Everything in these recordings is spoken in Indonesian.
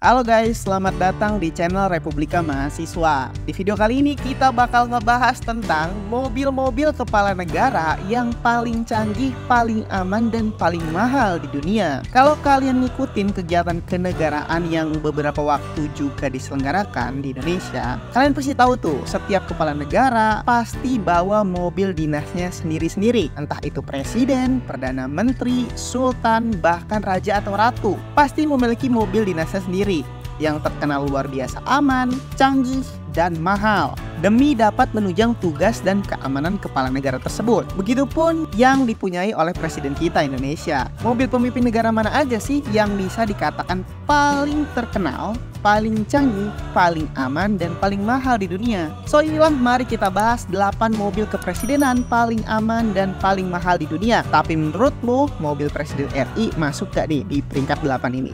Halo guys, selamat datang di channel Republika Mahasiswa. Di video kali ini kita bakal ngebahas tentang mobil-mobil kepala negara yang paling canggih, paling aman, dan paling mahal di dunia. Kalau kalian ngikutin kegiatan kenegaraan yang beberapa waktu juga diselenggarakan di Indonesia, kalian pasti tahu tuh, setiap kepala negara pasti bawa mobil dinasnya sendiri-sendiri. Entah itu presiden, perdana menteri, sultan, bahkan raja atau ratu, pasti memiliki mobil dinasnya sendiri yang terkenal luar biasa aman, canggih, dan mahal demi dapat menunjang tugas dan keamanan kepala negara tersebut. Begitupun yang dipunyai oleh presiden kita Indonesia. Mobil pemimpin negara mana aja sih yang bisa dikatakan paling terkenal, paling canggih, paling aman, dan paling mahal di dunia? So inilah, mari kita bahas 8 mobil kepresidenan paling aman dan paling mahal di dunia. Tapi menurutmu mobil presiden RI masuk gak nih di peringkat 8 ini?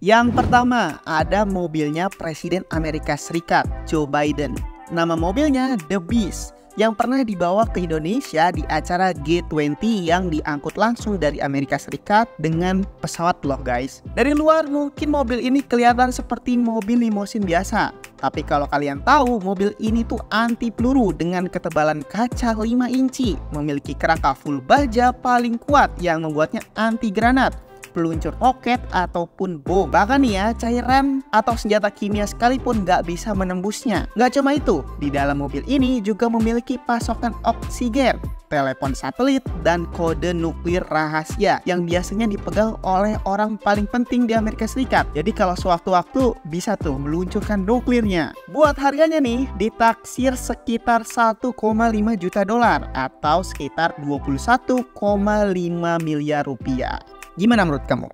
Yang pertama, ada mobilnya Presiden Amerika Serikat, Joe Biden. Nama mobilnya The Beast, yang pernah dibawa ke Indonesia di acara G20 yang diangkut langsung dari Amerika Serikat dengan pesawat loh guys. Dari luar mungkin mobil ini kelihatan seperti mobil limosin biasa, tapi kalau kalian tahu, mobil ini tuh anti peluru dengan ketebalan kaca 5 inci, memiliki kerangka full baja paling kuat yang membuatnya anti granat, peluncur roket ataupun bom. Bahkan ya, cairan atau senjata kimia sekalipun nggak bisa menembusnya. Nggak cuma itu, di dalam mobil ini juga memiliki pasokan oksigen, telepon satelit, dan kode nuklir rahasia yang biasanya dipegang oleh orang paling penting di Amerika Serikat. Jadi kalau sewaktu-waktu bisa tuh meluncurkan nuklirnya. Buat harganya nih, ditaksir sekitar 1,5 juta dolar atau sekitar 21,5 miliar rupiah. Gimana menurut kamu?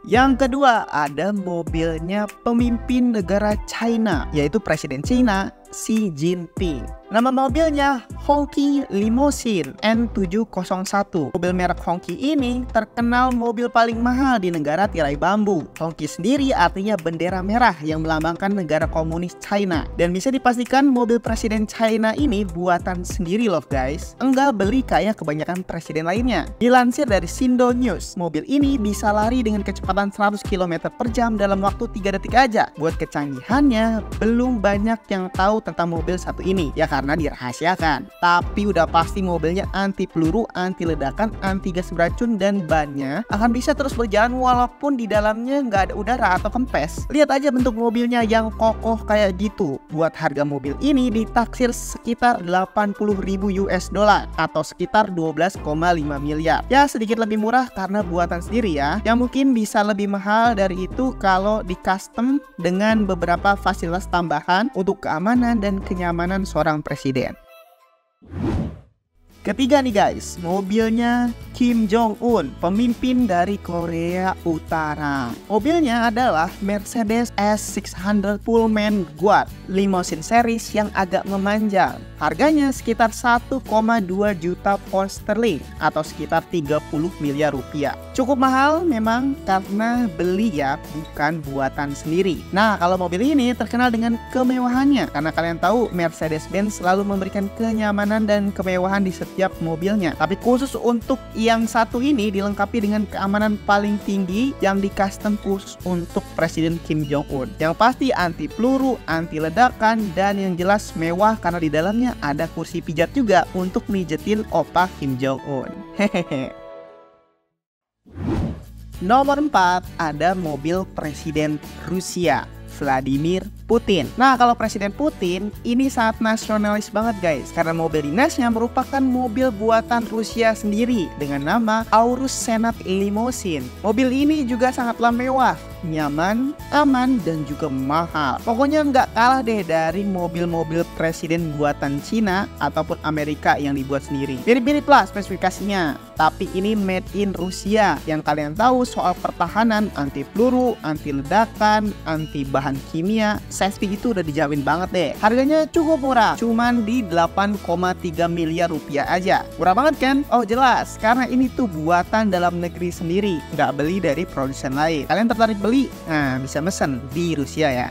Yang kedua, ada mobilnya pemimpin negara China, yaitu Presiden China Xi Jinping. Nama mobilnya Hongqi Limousine N701. Mobil merek Hongqi ini terkenal mobil paling mahal di negara tirai bambu. Hongqi sendiri artinya bendera merah yang melambangkan negara komunis China. Dan bisa dipastikan mobil presiden China ini buatan sendiri loh guys. Enggak beli kayak kebanyakan presiden lainnya. Dilansir dari Shindo News, mobil ini bisa lari dengan kecepatan 100 km per jam dalam waktu 3 detik aja. Buat kecanggihannya, belum banyak yang tahu tentang mobil satu ini, ya karena dirahasiakan. Tapi udah pasti mobilnya anti peluru, anti ledakan, anti gas beracun, dan bannya akan bisa terus berjalan walaupun di dalamnya nggak ada udara atau kempes. Lihat aja bentuk mobilnya yang kokoh kayak gitu. Buat harga mobil ini ditaksir sekitar 80.000 US dollar atau sekitar 12,5 miliar. Ya sedikit lebih murah karena buatan sendiri ya, yang mungkin bisa lebih mahal dari itu kalau di custom dengan beberapa fasilitas tambahan untuk keamanan dan kenyamanan seorang presiden. Ketiga nih guys, mobilnya Kim Jong-un, pemimpin dari Korea Utara. Mobilnya adalah Mercedes S600 Pullman Guard, limousine series yang agak memanjang. Harganya sekitar 1,2 juta pound sterling atau sekitar 30 miliar rupiah. Cukup mahal memang karena beli ya, bukan buatan sendiri. Nah, kalau mobil ini terkenal dengan kemewahannya karena kalian tahu Mercedes-Benz selalu memberikan kenyamanan dan kemewahan di setiap mobilnya. Tapi khusus untuk yang satu ini dilengkapi dengan keamanan paling tinggi yang di custom khusus untuk Presiden Kim Jong-un. Yang pasti anti peluru, anti ledakan, dan yang jelas mewah karena di dalamnya ada kursi pijat juga untuk mijetin opa Kim Jong-un. Hehehe. Nomor 4, ada mobil Presiden Rusia, Vladimir Putin. Nah, kalau Presiden Putin ini sangat nasionalis banget guys, karena mobil dinasnya merupakan mobil buatan Rusia sendiri dengan nama Aurus Senat Limousine. Mobil ini juga sangatlah mewah, nyaman, aman, dan juga mahal. Pokoknya nggak kalah deh dari mobil-mobil presiden buatan Cina ataupun Amerika yang dibuat sendiri. Mirip-mirip lah spesifikasinya, tapi ini made in Rusia. Yang kalian tahu soal pertahanan, anti peluru, anti ledakan, anti bahan kimia, safety itu udah dijamin banget deh. Harganya cukup murah, cuman di 8,3 miliar rupiah aja. Murah banget kan? Oh jelas, karena ini tuh buatan dalam negeri sendiri, nggak beli dari produsen lain. Kalian tertarik beli? Nah, bisa mesen di Rusia ya.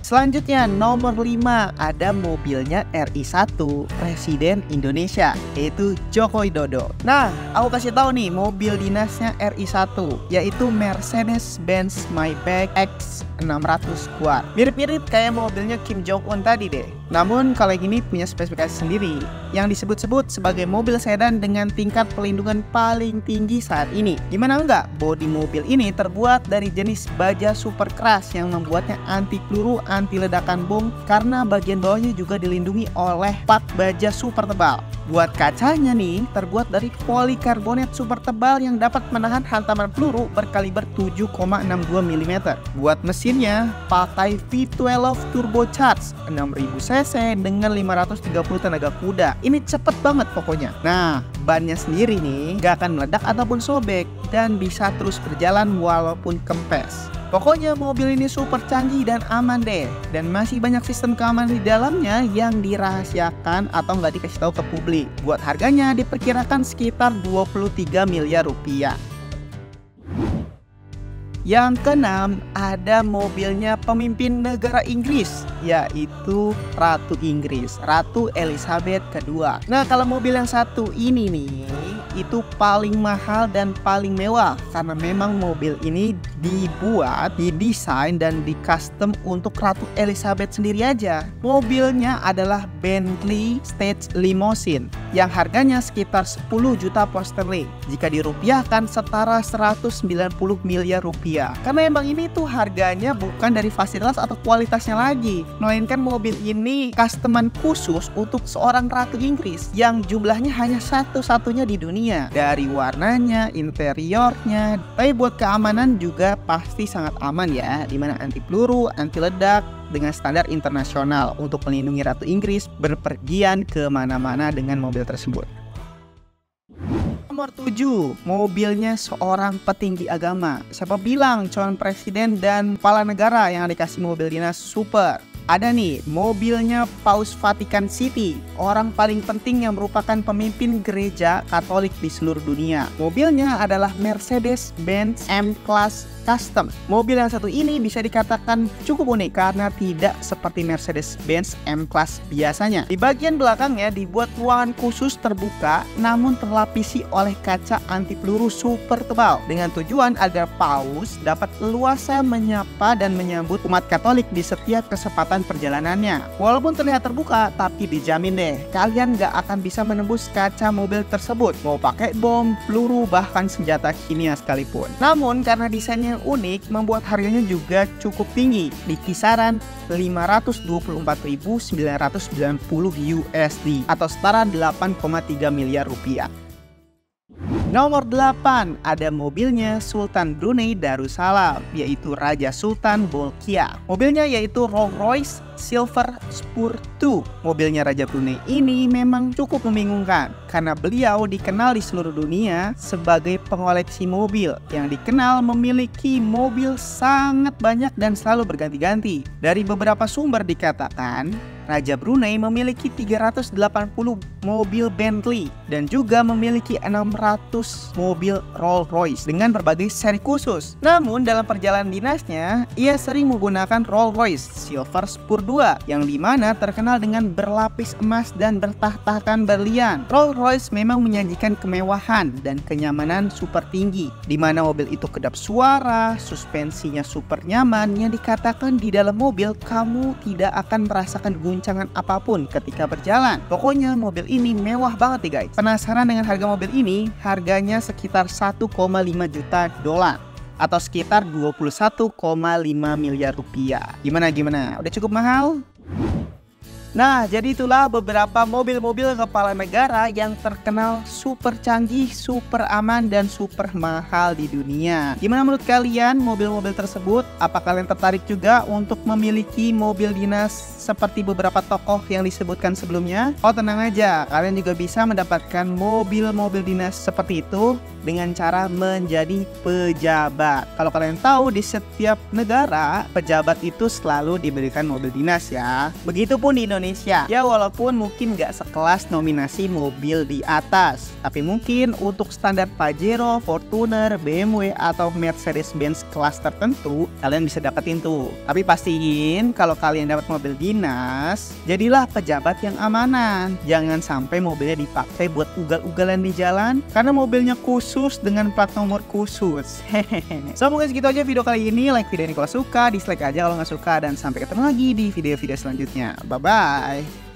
Selanjutnya nomor 5 ada mobilnya RI1 Presiden Indonesia, yaitu Joko Widodo. Nah, aku kasih tahu nih mobil dinasnya RI1, yaitu Mercedes-Benz Maybach X 600 Quad. Mirip-mirip kayak mobilnya Kim Jong Un tadi deh. Namun kalau yang ini punya spesifikasi sendiri yang disebut-sebut sebagai mobil sedan dengan tingkat pelindungan paling tinggi saat ini. Gimana enggak? Bodi mobil ini terbuat dari jenis baja super keras yang membuatnya anti peluru, anti ledakan bom karena bagian bawahnya juga dilindungi oleh plat baja super tebal. Buat kacanya nih terbuat dari polikarbonat super tebal yang dapat menahan hantaman peluru berkaliber 7,62 mm. Buat mesinnya pakai V12 turbocharged 6000 cc dengan 530 tenaga kuda. Ini cepet banget pokoknya. Nah, bannya sendiri nih gak akan meledak ataupun sobek dan bisa terus berjalan walaupun kempes. Pokoknya mobil ini super canggih dan aman deh. Dan masih banyak sistem keamanan di dalamnya yang dirahasiakan atau nggak dikasih tahu ke publik. Buat harganya diperkirakan sekitar 23 miliar rupiah. Yang keenam ada mobilnya pemimpin negara Inggris, yaitu Ratu Inggris, Ratu Elizabeth II. Nah, kalau mobil yang satu ini nih itu paling mahal dan paling mewah karena memang mobil ini dibuat, didesain dan di custom untuk Ratu Elizabeth sendiri aja. Mobilnya adalah Bentley Stage Limousine yang harganya sekitar 10 juta pound sterling. Jika dirupiahkan setara 190 miliar rupiah. Karena emang ini tuh harganya bukan dari fasilitas atau kualitasnya lagi, melainkan mobil ini customan khusus untuk seorang Ratu Inggris yang jumlahnya hanya satu-satunya di dunia. Dari warnanya, interiornya, tapi buat keamanan juga pasti sangat aman ya, dimana anti peluru, anti ledak dengan standar internasional untuk melindungi Ratu Inggris berpergian kemana-mana dengan mobil tersebut. Nomor 7, mobilnya seorang petinggi agama. Siapa bilang calon presiden dan kepala negara yang dikasih mobil dinas super? Ada nih, mobilnya Paus Vatican City, orang paling penting yang merupakan pemimpin gereja Katolik di seluruh dunia. Mobilnya adalah Mercedes-Benz M-Class Custom. Mobil yang satu ini bisa dikatakan cukup unik karena tidak seperti Mercedes-Benz M-Class biasanya. Di bagian belakangnya dibuat ruangan khusus terbuka namun terlapisi oleh kaca anti peluru super tebal dengan tujuan agar Paus dapat leluasa menyapa dan menyambut umat Katolik di setiap kesempatan perjalanannya. Walaupun terlihat terbuka, tapi dijamin deh kalian gak akan bisa menembus kaca mobil tersebut, mau pakai bom, peluru, bahkan senjata kimia sekalipun. Namun karena desainnya yang unik membuat harganya juga cukup tinggi di kisaran 524.990 USD atau setara 8,3 miliar rupiah. Nomor 8 ada mobilnya Sultan Brunei Darussalam, yaitu Raja Sultan Bolkiah. Mobilnya yaitu Rolls-Royce Silver Spur 2. Mobilnya Raja Brunei ini memang cukup membingungkan karena beliau dikenal di seluruh dunia sebagai pengoleksi mobil yang dikenal memiliki mobil sangat banyak dan selalu berganti-ganti. Dari beberapa sumber dikatakan Raja Brunei memiliki 380 mobil Bentley dan juga memiliki 600 mobil Rolls-Royce dengan berbagai seri khusus. Namun dalam perjalanan dinasnya, ia sering menggunakan Rolls-Royce Silver Spur 2 yang dimana terkenal dengan berlapis emas dan bertahtakan berlian. Rolls-Royce memang menyajikan kemewahan dan kenyamanan super tinggi, dimana mobil itu kedap suara, suspensinya super nyaman yang dikatakan di dalam mobil kamu tidak akan merasakan guncangan apapun ketika berjalan. Pokoknya mobil ini mewah banget nih guys. Penasaran dengan harga mobil ini? Harganya sekitar 1,5 juta dolar atau sekitar 21,5 miliar rupiah. Gimana? Udah cukup mahal? Nah, jadi itulah beberapa mobil-mobil kepala negara yang terkenal super canggih, super aman, dan super mahal di dunia. Gimana menurut kalian mobil-mobil tersebut? Apa kalian tertarik juga untuk memiliki mobil dinas seperti beberapa tokoh yang disebutkan sebelumnya? Oh, tenang aja, kalian juga bisa mendapatkan mobil-mobil dinas seperti itu dengan cara menjadi pejabat. Kalau kalian tahu, di setiap negara pejabat itu selalu diberikan mobil dinas ya. Begitupun di Indonesia. Indonesia. Ya walaupun mungkin nggak sekelas nominasi mobil di atas, tapi mungkin untuk standar Pajero, Fortuner, BMW, atau Mercedes-Benz kelas tertentu, kalian bisa dapetin tuh. Tapi pastiin kalau kalian dapat mobil dinas, jadilah pejabat yang amanan. Jangan sampai mobilnya dipakai buat ugal-ugalan di jalan, karena mobilnya khusus dengan plat nomor khusus. Hehehe. So mungkin segitu aja video kali ini. Like video ini kalau suka, dislike aja kalau nggak suka, dan sampai ketemu lagi di video-video selanjutnya. Bye-bye.